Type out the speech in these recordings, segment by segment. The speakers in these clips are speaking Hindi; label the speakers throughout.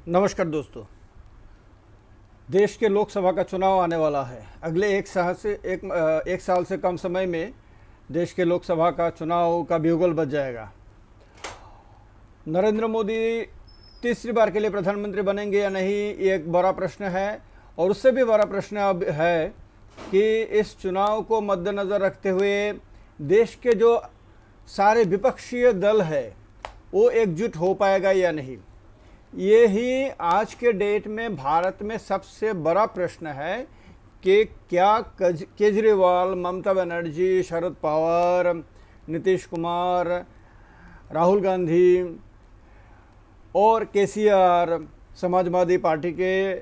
Speaker 1: नमस्कार दोस्तों। देश के लोकसभा का चुनाव आने वाला है। अगले एक साल से कम समय में देश के लोकसभा का चुनाव का बिगुल बज जाएगा। नरेंद्र मोदी तीसरी बार के लिए प्रधानमंत्री बनेंगे या नहीं, ये एक बड़ा प्रश्न है। और उससे भी बड़ा प्रश्न अब है कि इस चुनाव को मद्देनज़र रखते हुए देश के जो सारे विपक्षीय दल है वो एकजुट हो पाएगा या नहीं, ये ही आज के डेट में भारत में सबसे बड़ा प्रश्न है कि क्या केजरीवाल, ममता बनर्जी, शरद पवार, नीतीश कुमार, राहुल गांधी और केसीआर, समाजवादी पार्टी के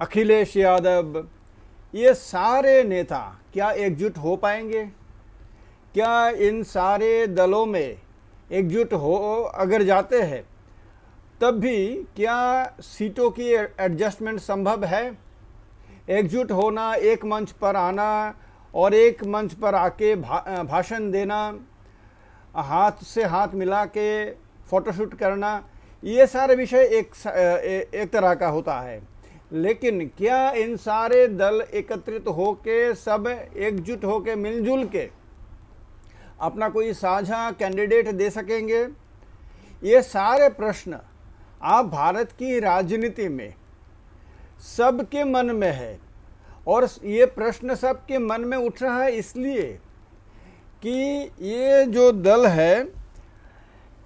Speaker 1: अखिलेश यादव, ये सारे नेता क्या एकजुट हो पाएंगे? क्या इन सारे दलों में एकजुट हो अगर जाते हैं तब भी क्या सीटों की एडजस्टमेंट संभव है? एकजुट होना, एक मंच पर आना और एक मंच पर आके भाषण देना, हाथ से हाथ मिला के फ़ोटोशूट करना, ये सारे विषय एक तरह का होता है। लेकिन क्या इन सारे दल एकत्रित होके, सब एकजुट होके, मिलजुल के अपना कोई साझा कैंडिडेट दे सकेंगे? ये सारे प्रश्न आप भारत की राजनीति में सबके मन में है। और ये प्रश्न सबके मन में उठ रहा है इसलिए कि ये जो दल है,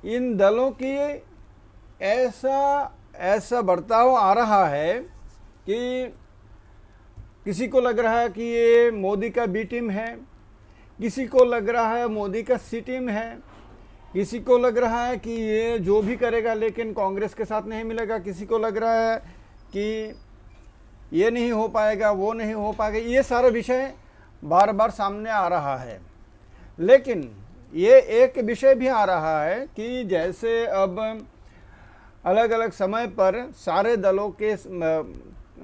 Speaker 1: इन दलों की ऐसा बर्ताव आ रहा है कि किसी को लग रहा है कि ये मोदी का बी टीम है, किसी को लग रहा है मोदी का सी टीम है, किसी को लग रहा है कि ये जो भी करेगा लेकिन कांग्रेस के साथ नहीं मिलेगा, किसी को लग रहा है कि ये नहीं हो पाएगा, वो नहीं हो पाएगा। ये सारा विषय बार बार सामने आ रहा है। लेकिन ये एक विषय भी आ रहा है कि जैसे अब अलग अलग समय पर सारे दलों के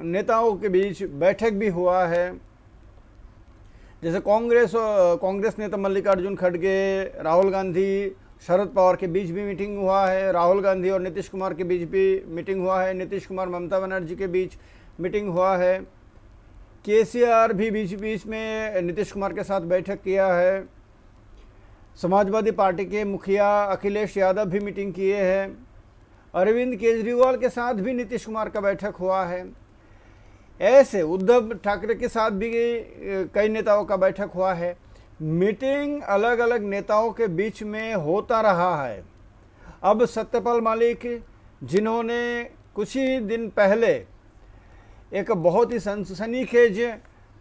Speaker 1: नेताओं के बीच बैठक भी हुआ है। जैसे कांग्रेस नेता मल्लिकार्जुन खड़गे, राहुल गांधी, शरद पवार के बीच भी मीटिंग हुआ है, राहुल गांधी और नीतीश कुमार के बीच भी मीटिंग हुआ है, नीतीश कुमार ममता बनर्जी के बीच मीटिंग हुआ है, केसीआर भी बीच बीच में नीतीश कुमार के साथ बैठक किया है, समाजवादी पार्टी के मुखिया अखिलेश यादव भी मीटिंग किए हैं, अरविंद केजरीवाल के साथ भी नीतीश कुमार का बैठक हुआ है। ऐसे उद्धव ठाकरे के साथ भी कई नेताओं का बैठक हुआ है। मीटिंग अलग अलग नेताओं के बीच में होता रहा है। अब सत्यपाल मलिक, जिन्होंने कुछ ही दिन पहले एक बहुत ही सनसनीखेज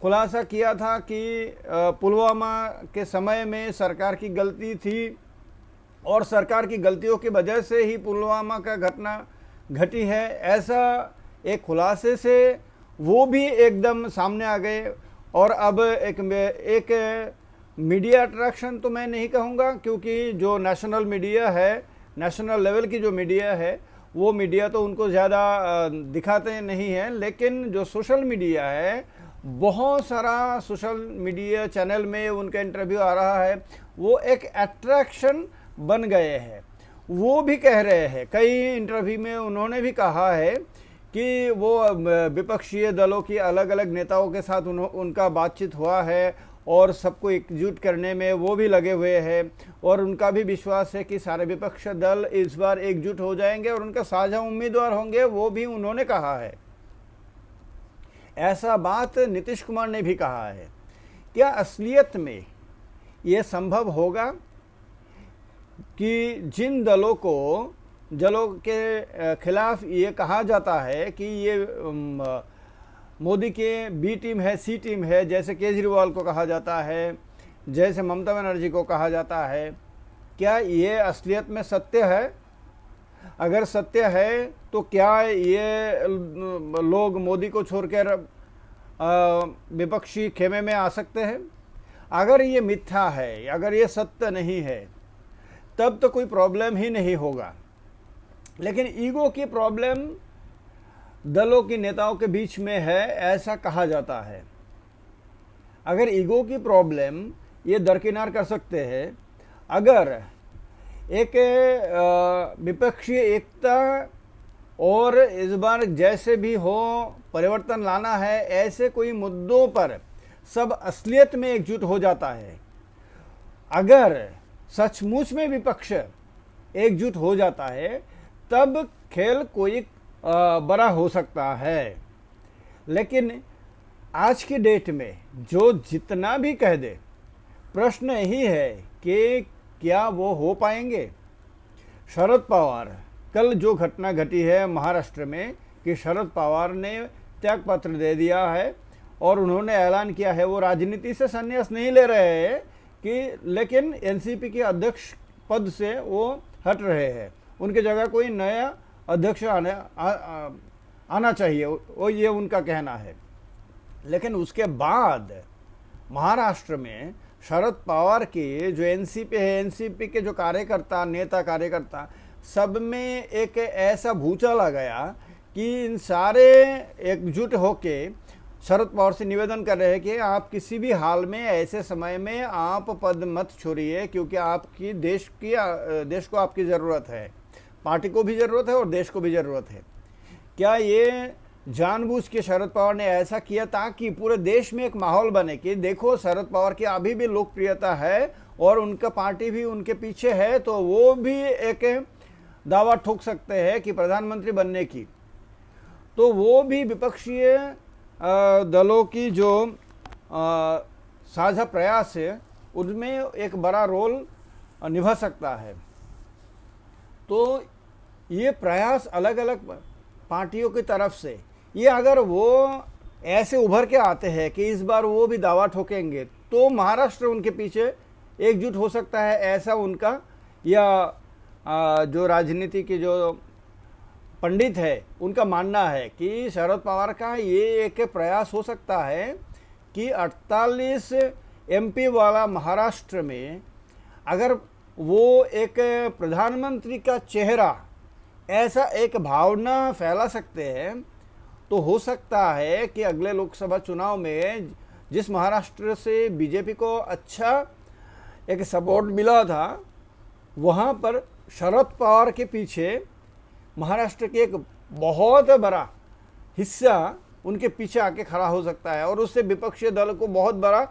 Speaker 1: खुलासा किया था कि पुलवामा के समय में सरकार की गलती थी और सरकार की गलतियों की वजह से ही पुलवामा का घटना घटी है, ऐसा एक खुलासे से वो भी एकदम सामने आ गए। और अब एक मीडिया अट्रैक्शन तो मैं नहीं कहूँगा, क्योंकि जो नेशनल मीडिया है, नेशनल लेवल की जो मीडिया है, वो मीडिया तो उनको ज़्यादा दिखाते नहीं हैं। लेकिन जो सोशल मीडिया है, बहुत सारा सोशल मीडिया चैनल में उनका इंटरव्यू आ रहा है, वो एक अट्रैक्शन बन गए हैं। वो भी कह रहे हैं, कई इंटरव्यू में उन्होंने भी कहा है कि वो विपक्षीय दलों की अलग अलग नेताओं के साथ उनका बातचीत हुआ है और सबको एकजुट करने में वो भी लगे हुए हैं। और उनका भी विश्वास है कि सारे विपक्ष दल इस बार एकजुट हो जाएंगे और उनका साझा उम्मीदवार होंगे, वो भी उन्होंने कहा है। ऐसा बात नीतीश कुमार ने भी कहा है। क्या असलियत में ये संभव होगा कि जिन दलों के खिलाफ ये कहा जाता है कि ये मोदी के बी टीम है, सी टीम है, जैसे केजरीवाल को कहा जाता है, जैसे ममता बनर्जी को कहा जाता है, क्या ये असलियत में सत्य है? अगर सत्य है तो क्या ये लोग मोदी को छोड़कर विपक्षी खेमे में आ सकते हैं? अगर ये मिथ्या है, अगर ये सत्य नहीं है, तब तो कोई प्रॉब्लम ही नहीं होगा। लेकिन ईगो की प्रॉब्लम दलों के नेताओं के बीच में है, ऐसा कहा जाता है। अगर ईगो की प्रॉब्लम ये दरकिनार कर सकते हैं, अगर एक विपक्षी एकता और इस बार जैसे भी हो परिवर्तन लाना है, ऐसे कोई मुद्दों पर सब असलियत में एकजुट हो जाता है। अगर सचमुच में विपक्ष एकजुट हो जाता है तब खेल कोई बड़ा हो सकता है। लेकिन आज की डेट में जो जितना भी कह दे, प्रश्न यही है कि क्या वो हो पाएंगे। शरद पवार, कल जो घटना घटी है महाराष्ट्र में कि शरद पवार ने त्यागपत्र दे दिया है और उन्होंने ऐलान किया है वो राजनीति से संन्यास नहीं ले रहे हैं कि, लेकिन एनसीपी के अध्यक्ष पद से वो हट रहे हैं, उनके जगह कोई नया अध्यक्ष आना चाहिए, वो ये उनका कहना है। लेकिन उसके बाद महाराष्ट्र में शरद पवार के जो एनसीपी है, एनसीपी के जो कार्यकर्ता, नेता कार्यकर्ता, सब में एक ऐसा भूचाल आ गया कि इन सारे एकजुट होके शरद पवार से निवेदन कर रहे हैं कि आप किसी भी हाल में ऐसे समय में आप पद मत छोड़िए, क्योंकि आपकी देश को आपकी ज़रूरत है, पार्टी को भी ज़रूरत है और देश को भी ज़रूरत है। क्या ये जानबूझ के शरद पवार ने ऐसा किया ताकि पूरे देश में एक माहौल बने कि देखो शरद पवार की अभी भी लोकप्रियता है और उनका पार्टी भी उनके पीछे है, तो वो भी एक दावा ठोक सकते हैं कि प्रधानमंत्री बनने की। तो वो भी विपक्षीय दलों की जो साझा प्रयास है उसमें एक बड़ा रोल निभा सकता है। तो ये प्रयास अलग अलग पार्टियों की तरफ से, ये अगर वो ऐसे उभर के आते हैं कि इस बार वो भी दावा ठोकेंगे तो महाराष्ट्र उनके पीछे एकजुट हो सकता है, ऐसा उनका या जो राजनीति के जो पंडित है उनका मानना है कि शरद पवार का ये एक प्रयास हो सकता है कि 48 एमपी वाला महाराष्ट्र में अगर वो एक प्रधानमंत्री का चेहरा ऐसा एक भावना फैला सकते हैं, तो हो सकता है कि अगले लोकसभा चुनाव में जिस महाराष्ट्र से बीजेपी को अच्छा एक सपोर्ट मिला था, वहाँ पर शरद पवार के पीछे महाराष्ट्र के एक बहुत बड़ा हिस्सा उनके पीछे आके खड़ा हो सकता है और उससे विपक्षी दल को बहुत बड़ा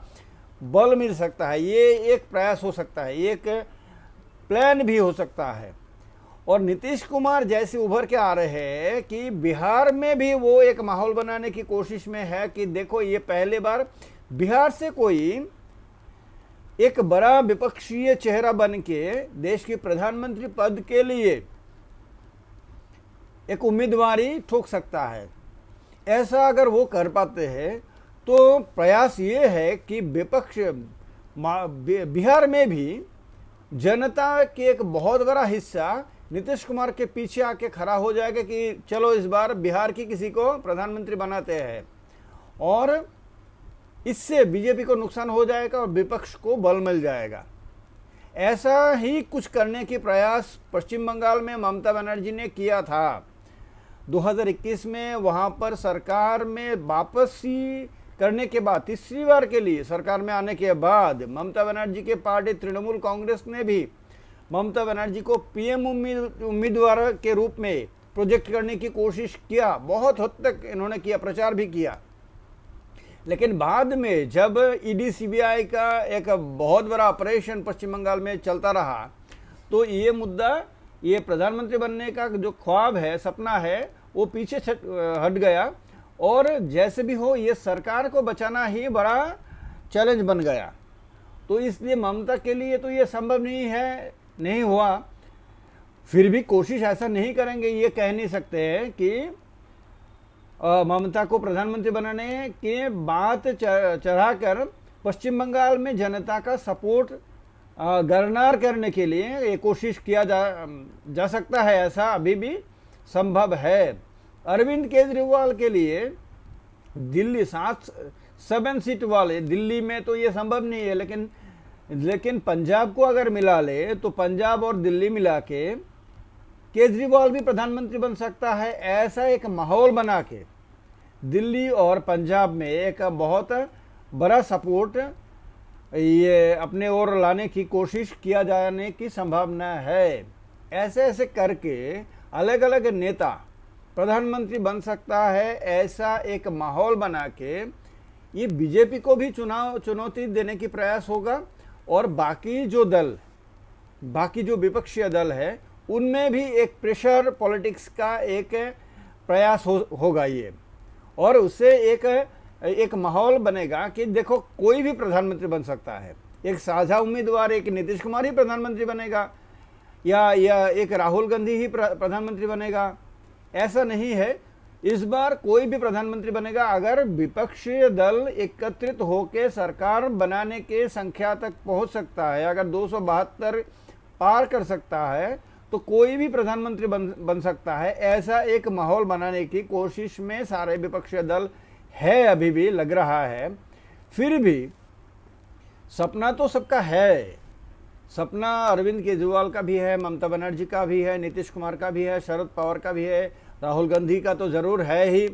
Speaker 1: बल मिल सकता है। ये एक प्रयास हो सकता है, एक प्लान भी हो सकता है। और नीतीश कुमार जैसे उभर के आ रहे हैं कि बिहार में भी वो एक माहौल बनाने की कोशिश में है कि देखो ये पहले बार बिहार से कोई एक बड़ा विपक्षीय चेहरा बन के देश के प्रधानमंत्री पद के लिए एक उम्मीदवारी ठोक सकता है। ऐसा अगर वो कर पाते हैं तो प्रयास ये है कि विपक्ष बिहार में भी जनता के एक बहुत बड़ा हिस्सा नीतीश कुमार के पीछे आके खड़ा हो जाएगा कि चलो इस बार बिहार की किसी को प्रधानमंत्री बनाते हैं, और इससे बीजेपी को नुकसान हो जाएगा और विपक्ष को बल मिल जाएगा। ऐसा ही कुछ करने की प्रयास पश्चिम बंगाल में ममता बनर्जी ने किया था 2021 में। वहाँ पर सरकार में वापसी करने के बाद, तीसरी बार के लिए सरकार में आने के बाद, ममता बनर्जी के पार्टी तृणमूल कांग्रेस ने भी ममता बनर्जी को पीएम उम्मीदवार के रूप में प्रोजेक्ट करने की कोशिश किया, बहुत हद तक इन्होंने किया, प्रचार भी किया। लेकिन बाद में जब ईडी सीबीआई का एक बहुत बड़ा ऑपरेशन पश्चिम बंगाल में चलता रहा, तो ये मुद्दा, ये प्रधानमंत्री बनने का जो ख्वाब है, सपना है, वो पीछे हट गया और जैसे भी हो ये सरकार को बचाना ही बड़ा चैलेंज बन गया। तो इसलिए ममता के लिए तो ये संभव नहीं हुआ। फिर भी कोशिश ऐसा नहीं करेंगे, ये कह नहीं सकते हैं कि ममता को प्रधानमंत्री बनाने के बात चढ़ाकर पश्चिम बंगाल में जनता का सपोर्ट गरनार करने के लिए ये कोशिश किया जा सकता है, ऐसा अभी भी संभव है। अरविंद केजरीवाल के लिए दिल्ली 7 सीट वाले दिल्ली में तो ये संभव नहीं है, लेकिन पंजाब को अगर मिला ले तो पंजाब और दिल्ली मिला के केजरीवाल भी प्रधानमंत्री बन सकता है। ऐसा एक माहौल बना के दिल्ली और पंजाब में एक बहुत बड़ा सपोर्ट ये अपने ओर लाने की कोशिश किया जाने की संभावना है। ऐसे ऐसे करके अलग अलग नेता प्रधानमंत्री बन सकता है, ऐसा एक माहौल बना के ये बीजेपी को भी चुनौती देने की प्रयास होगा, और बाकी जो विपक्षी दल है उनमें भी एक प्रेशर पॉलिटिक्स का एक प्रयास होगा ये, और उससे एक माहौल बनेगा कि देखो कोई भी प्रधानमंत्री बन सकता है। एक साझा उम्मीदवार, एक नीतीश कुमार ही प्रधानमंत्री बनेगा, या एक राहुल गांधी ही प्रधानमंत्री बनेगा, ऐसा नहीं है। इस बार कोई भी प्रधानमंत्री बनेगा अगर विपक्षी दल एकत्रित होकर सरकार बनाने के संख्या तक पहुंच सकता है, अगर 272 पार कर सकता है तो कोई भी प्रधानमंत्री बन सकता है। ऐसा एक माहौल बनाने की कोशिश में सारे विपक्षी दल है, अभी भी लग रहा है। फिर भी सपना तो सबका है, सपना अरविंद केजरीवाल का भी है, ममता बनर्जी का भी है, नीतीश कुमार का भी है, शरद पवार का भी है, राहुल गांधी का तो ज़रूर है ही,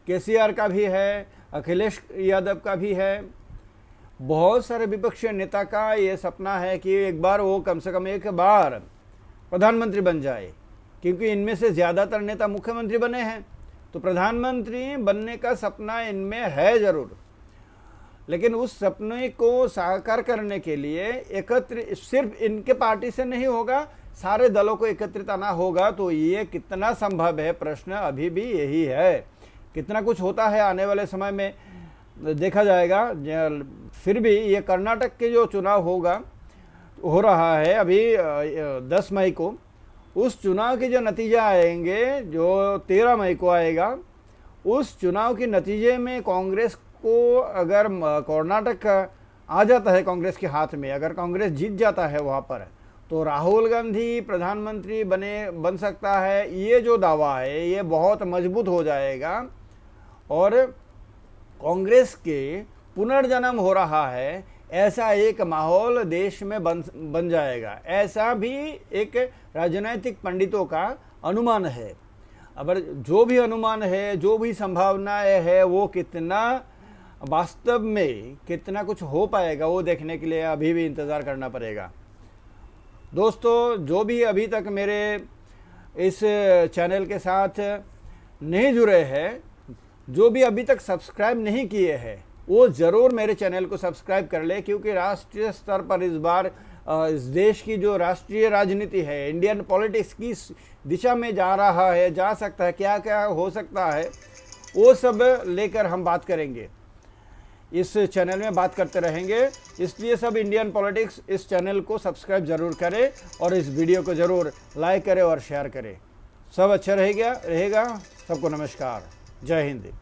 Speaker 1: केसीआर का भी है, अखिलेश यादव का भी है। बहुत सारे विपक्षी नेता का ये सपना है कि एक बार वो कम से कम एक बार प्रधानमंत्री बन जाए, क्योंकि इनमें से ज़्यादातर नेता मुख्यमंत्री बने हैं, तो प्रधानमंत्री बनने का सपना इनमें है ज़रूर। लेकिन उस सपने को साकार करने के लिए एकत्र सिर्फ इनके पार्टी से नहीं होगा, सारे दलों को एकत्रित आना होगा। तो ये कितना संभव है, प्रश्न अभी भी यही है। कितना कुछ होता है आने वाले समय में देखा जाएगा। फिर भी ये कर्नाटक के जो चुनाव हो रहा है अभी 10 मई को, उस चुनाव के जो नतीजे आएंगे, जो 13 मई को आएगा, उस चुनाव के नतीजे में कांग्रेस को अगर कर्नाटक आ जाता है कांग्रेस के हाथ में, अगर कांग्रेस जीत जाता है वहाँ पर, तो राहुल गांधी प्रधानमंत्री बन सकता है। ये जो दावा है ये बहुत मजबूत हो जाएगा, और कांग्रेस के पुनर्जन्म हो रहा है ऐसा एक माहौल देश में बन जाएगा। ऐसा भी एक राजनीतिक पंडितों का अनुमान है। अब जो भी अनुमान है, जो भी संभावनाएं है, वो कितना वास्तव में कितना कुछ हो पाएगा वो देखने के लिए अभी भी इंतज़ार करना पड़ेगा। दोस्तों, जो भी अभी तक मेरे इस चैनल के साथ नहीं जुड़े हैं, जो भी अभी तक सब्सक्राइब नहीं किए हैं, वो ज़रूर मेरे चैनल को सब्सक्राइब कर ले, क्योंकि राष्ट्रीय स्तर पर इस बार इस देश की जो राष्ट्रीय राजनीति है, इंडियन पॉलिटिक्स की दिशा में जा सकता है, क्या क्या हो सकता है, वो सब लेकर हम बात करेंगे। इस चैनल में बात करते रहेंगे, इसलिए सब इंडियन पॉलिटिक्स इस चैनल को सब्सक्राइब ज़रूर करें, और इस वीडियो को ज़रूर लाइक करें और शेयर करें। सब अच्छा रहेगा। सबको नमस्कार, जय हिंद।